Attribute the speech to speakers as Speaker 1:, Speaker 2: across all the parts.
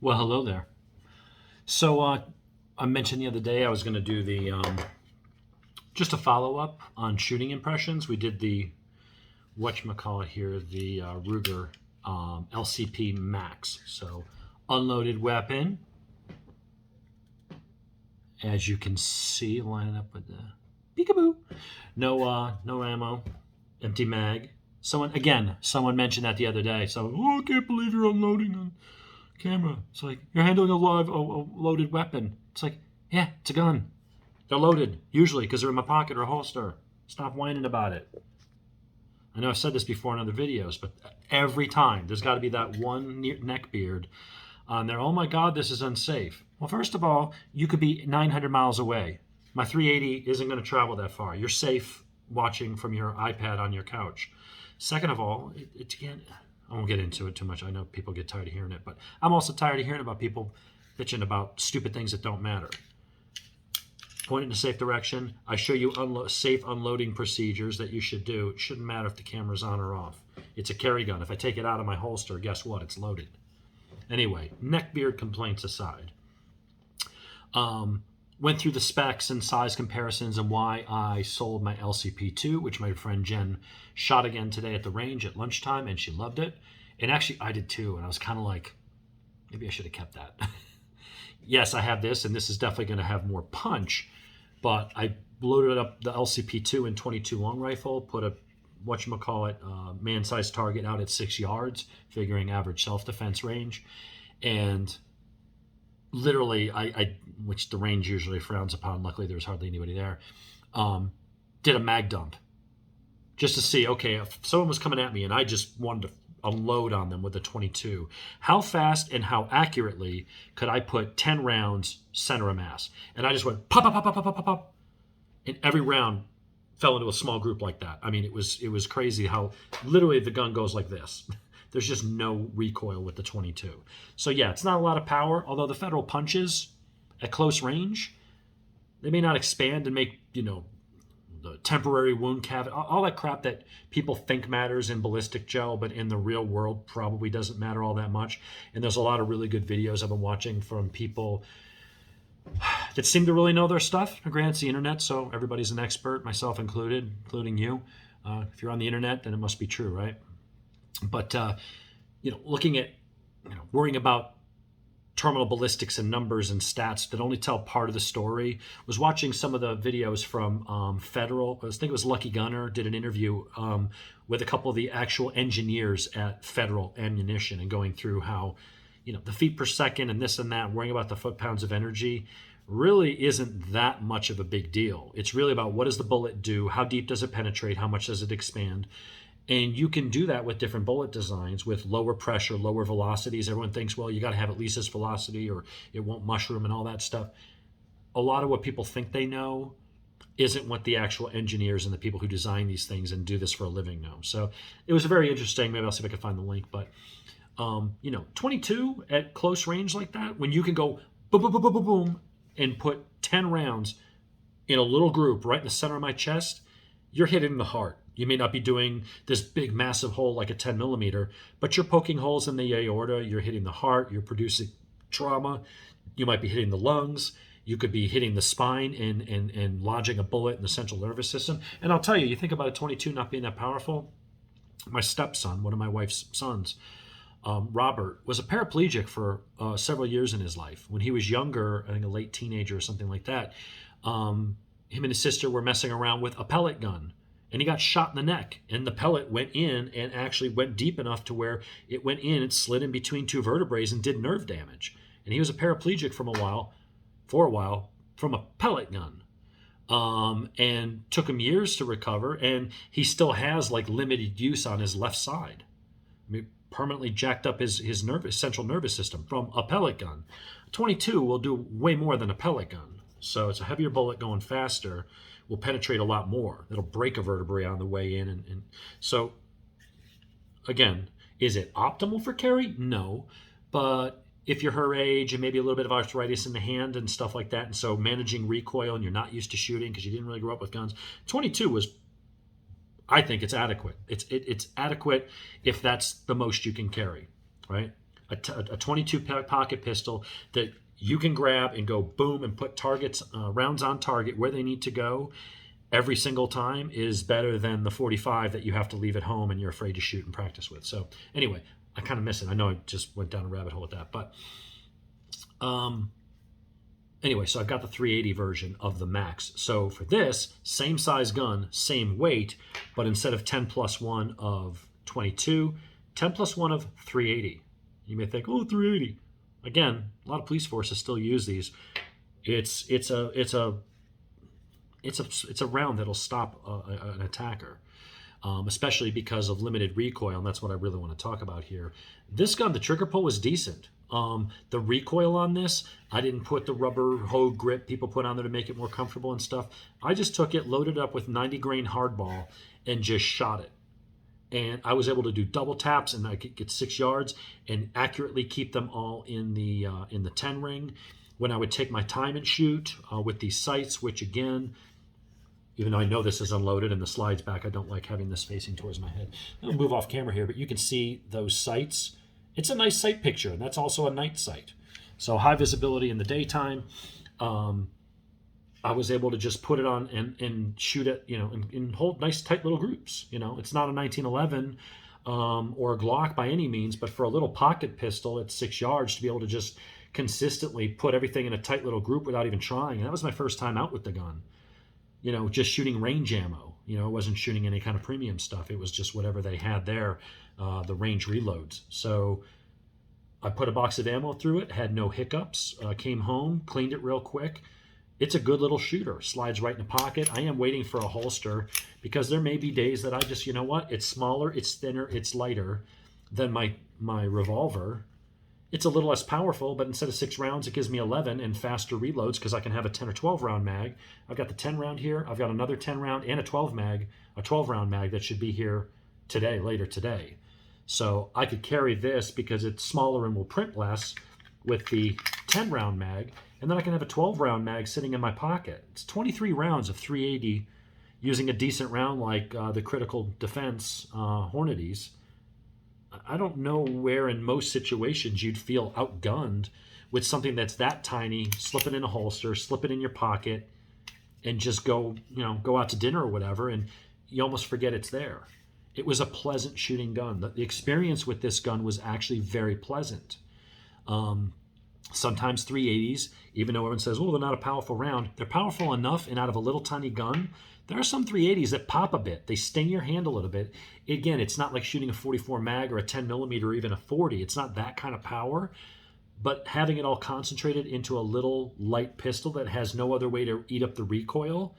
Speaker 1: Well, hello there. So I mentioned the other day I was going to do the just a follow up on shooting impressions. We did the whatchamacallit here, the Ruger LCP MAX. So unloaded weapon, as you can see, lining up with the peekaboo. No ammo, empty mag. Someone mentioned that the other day. So, oh, I can't believe you're unloading on camera. It's like you're handling a loaded weapon. It's like, yeah, it's a gun. They're loaded usually because they're in my pocket or a holster. Stop whining about it. I know I've said this before in other videos, but every time there's got to be that one neck beard on there. Oh my God, this is unsafe. Well, first of all, you could be 900 miles away. My 380 isn't going to travel that far. You're safe watching from your iPad on your couch. Second of all, I won't get into it too much. I know people get tired of hearing it, but I'm also tired of hearing about people bitching about stupid things that don't matter. Point in a safe direction. I show you safe unloading procedures that you should do. It shouldn't matter if the camera's on or off. It's a carry gun. If I take it out of my holster, guess what? It's loaded. Anyway, neckbeard complaints aside. Went through the specs and size comparisons and why I sold my LCP2, which my friend Jen shot again today at the range at lunchtime, and she loved it. And actually, I did too. And I was kind of like, maybe I should have kept that. Yes, I have this, and this is definitely going to have more punch. But I loaded up the LCP2 in 22 long rifle, put a man-sized target out at 6 yards, figuring average self-defense range, and literally, which the range usually frowns upon. Luckily, there was hardly anybody there. Did a mag dump just to see, okay, if someone was coming at me and I just wanted to unload on them with a 22, how fast and how accurately could I put 10 rounds center of mass? And I just went pop, pop, pop, pop, pop, pop, pop, and every round fell into a small group like that. I mean, it was crazy how literally the gun goes like this. There's just no recoil with the 22. So yeah, it's not a lot of power, although the Federal punches at close range, they may not expand and make, the temporary wound cavity, all that crap that people think matters in ballistic gel, but in the real world probably doesn't matter all that much. And there's a lot of really good videos I've been watching from people that seem to really know their stuff. Granted, it's the internet, so everybody's an expert, myself included, including you. If you're on the internet, then it must be true, right? But, looking at, worrying about terminal ballistics and numbers and stats that only tell part of the story. Was watching some of the videos from Federal. I think it was Lucky Gunner did an interview with a couple of the actual engineers at Federal Ammunition and going through how, the feet per second and this and that, worrying about the foot-pounds of energy really isn't that much of a big deal. It's really about what does the bullet do, how deep does it penetrate, how much does it expand. And you can do that with different bullet designs with lower pressure, lower velocities. Everyone thinks, well, you got to have at least this velocity or it won't mushroom and all that stuff. A lot of what people think they know isn't what the actual engineers and the people who design these things and do this for a living know. So it was very interesting. Maybe I'll see if I can find the link. But, 22 at close range like that, when you can go boom, boom, boom, boom, boom, boom, and put 10 rounds in a little group right in the center of my chest, you're hitting the heart. You may not be doing this big, massive hole like a 10 millimeter, but you're poking holes in the aorta. You're hitting the heart. You're producing trauma. You might be hitting the lungs. You could be hitting the spine and lodging a bullet in the central nervous system. And I'll tell you, you think about a 22 not being that powerful. My stepson, one of my wife's sons, Robert, was a paraplegic for several years in his life. When he was younger, I think a late teenager or something like that, him and his sister were messing around with a pellet gun. And he got shot in the neck, and the pellet went in and actually went deep enough to where it went in and slid in between two vertebrae and did nerve damage. And he was a paraplegic for a while, from a pellet gun. And took him years to recover, and he still has like limited use on his left side. I mean, permanently jacked up his central nervous system from a pellet gun. 22 will do way more than a pellet gun. So it's a heavier bullet going faster, will penetrate a lot more. It'll break a vertebrae on the way in. And so, again, is it optimal for carry? No. But if you're her age and maybe a little bit of arthritis in the hand and stuff like that, and so managing recoil and you're not used to shooting because you didn't really grow up with guns, 22 was, I think it's adequate. It's adequate if that's the most you can carry, right? a 22 pocket pistol that you can grab and go boom and put rounds on target where they need to go every single time is better than the 45 that you have to leave at home and you're afraid to shoot and practice with. So anyway, I kind of miss it. I know I just went down a rabbit hole with that, but anyway, so I've got the 380 version of the Max. So for this, same size gun, same weight, but instead of 10 plus 1 of 22, 10 plus 1 of 380. You may think, oh, 380. Again, a lot of police forces still use these. It's a round that'll stop an attacker, especially because of limited recoil, and that's what I really want to talk about here. This gun, the trigger pull was decent. The recoil on this, I didn't put the rubber hose grip people put on there to make it more comfortable and stuff. I just took it, loaded up with 90 grain hardball, and just shot it. And I was able to do double taps, and I could get 6 yards and accurately keep them all in the 10 ring. When I would take my time and shoot with these sights, which again, even though I know this is unloaded and the slide's back, I don't like having this facing towards my head. I'll move off camera here, but you can see those sights. It's a nice sight picture, and that's also a night sight. So high visibility in the daytime. I was able to just put it on and shoot it, and hold nice tight little groups. It's not a 1911 or a Glock by any means, but for a little pocket pistol at 6 yards to be able to just consistently put everything in a tight little group without even trying. And that was my first time out with the gun. Just shooting range ammo. I wasn't shooting any kind of premium stuff. It was just whatever they had there, the range reloads. So I put a box of ammo through it, had no hiccups, came home, cleaned it real quick. It's a good little shooter. Slides right in the pocket. I am waiting for a holster because there may be days that I just, it's smaller, it's thinner, it's lighter than my revolver. It's a little less powerful, but instead of 6 rounds, it gives me 11 and faster reloads because I can have a 10 or 12 round mag. I've got the 10 round here. I've got another 10 round and a 12 round mag that should be here later today. So I could carry this because it's smaller and will print less with the 10 round mag. And then I can have a 12 round mag sitting in my pocket. It's 23 rounds of 380 using a decent round like the Critical Defense Hornadies. I don't know where in most situations you'd feel outgunned with something that's that tiny, slip it in a holster, slip it in your pocket, and just go out to dinner or whatever, and you almost forget it's there. It was a pleasant shooting gun. The experience with this gun was actually very pleasant. Sometimes 380s, even though everyone says, oh, they're not a powerful round, they're powerful enough, and out of a little tiny gun, there are some 380s that pop a bit. They sting your hand a little bit. Again, it's not like shooting a 44 mag or a 10 millimeter or even a 40. It's not that kind of power. But having it all concentrated into a little light pistol that has no other way to eat up the recoil,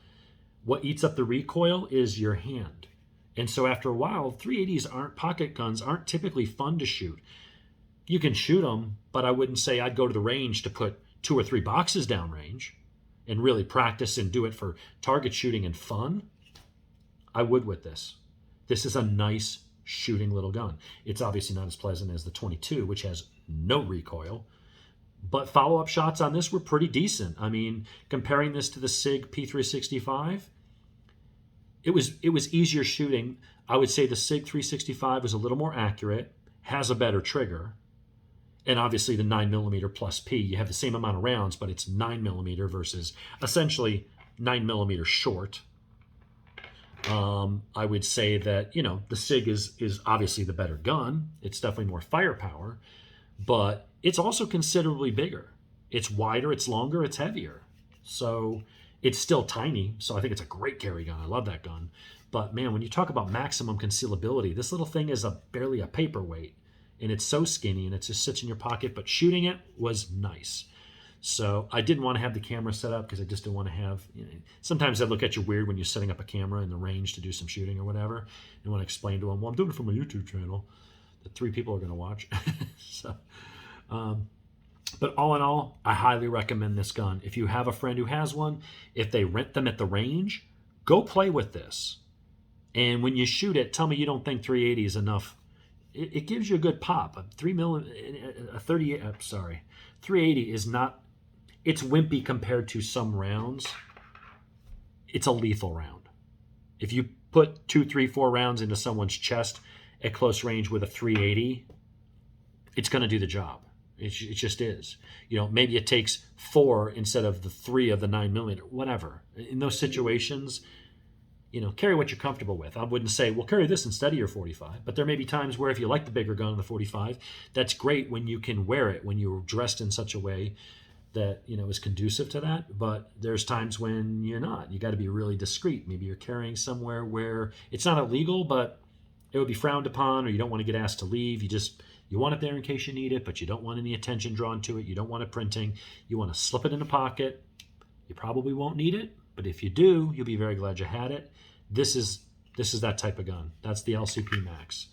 Speaker 1: what eats up the recoil is your hand. And so after a while, 380s pocket guns aren't typically fun to shoot. You can shoot them, but I wouldn't say I'd go to the range to put 2 or 3 boxes downrange and really practice and do it for target shooting and fun. I would with this. This is a nice shooting little gun. It's obviously not as pleasant as the 22, which has no recoil, but follow-up shots on this were pretty decent. I mean, comparing this to the SIG P365, it was easier shooting. I would say the SIG 365 was a little more accurate, has a better trigger, and obviously the 9mm plus P, you have the same amount of rounds, but it's 9mm versus essentially 9mm short. I would say that, the SIG is obviously the better gun. It's definitely more firepower, but it's also considerably bigger. It's wider, it's longer, it's heavier. So it's still tiny, so I think it's a great carry gun. I love that gun. But man, when you talk about maximum concealability, this little thing is barely a paperweight. And it's so skinny and it just sits in your pocket, but shooting it was nice. So I didn't want to have the camera set up because I just didn't want to have, sometimes I look at you weird when you're setting up a camera in the range to do some shooting or whatever. And want to explain to them, well, I'm doing it for my YouTube channel that 3 people are going to watch. So, but all in all, I highly recommend this gun. If you have a friend who has one, if they rent them at the range, go play with this. And when you shoot it, tell me you don't think 380 is enough. It gives you a good pop. 380 is not, it's wimpy compared to some rounds. It's a lethal round. If you put 2, 3, 4 rounds into someone's chest at close range with a 380, it's going to do the job. It just is. You know, maybe it takes 4 instead of the 3 of the 9mm, whatever. In those situations, you know, carry what you're comfortable with. I wouldn't say, well, carry this instead of your 45. But there may be times where if you like the bigger gun, the 45, that's great when you can wear it, when you're dressed in such a way that, you know, is conducive to that. But there's times when you're not. You got to be really discreet. Maybe you're carrying somewhere where it's not illegal, but it would be frowned upon, or you don't want to get asked to leave. You want it there in case you need it, but you don't want any attention drawn to it. You don't want it printing. You want to slip it in a pocket. You probably won't need it, but if you do, you'll be very glad you had it. This is that type of gun. That's the LCP MAX.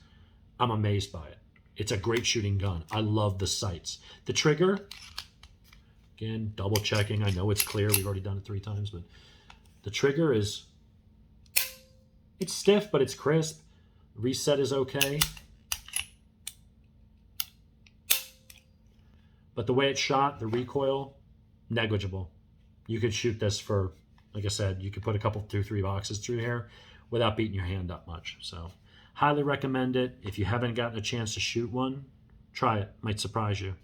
Speaker 1: I'm amazed by it. It's a great shooting gun. I love the sights. The trigger, again, double checking. I know it's clear. We've already done it 3 times, but the trigger it's stiff, but it's crisp. Reset is okay. But the way it's shot, the recoil, negligible. You could shoot this for, like I said, you could put a couple, 2-3 boxes through here without beating your hand up much. So highly recommend it. If you haven't gotten a chance to shoot one, try it. Might surprise you.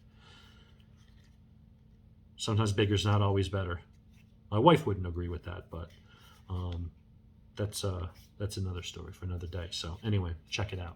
Speaker 1: Sometimes bigger's not always better. My wife wouldn't agree with that, but that's another story for another day. So anyway, check it out.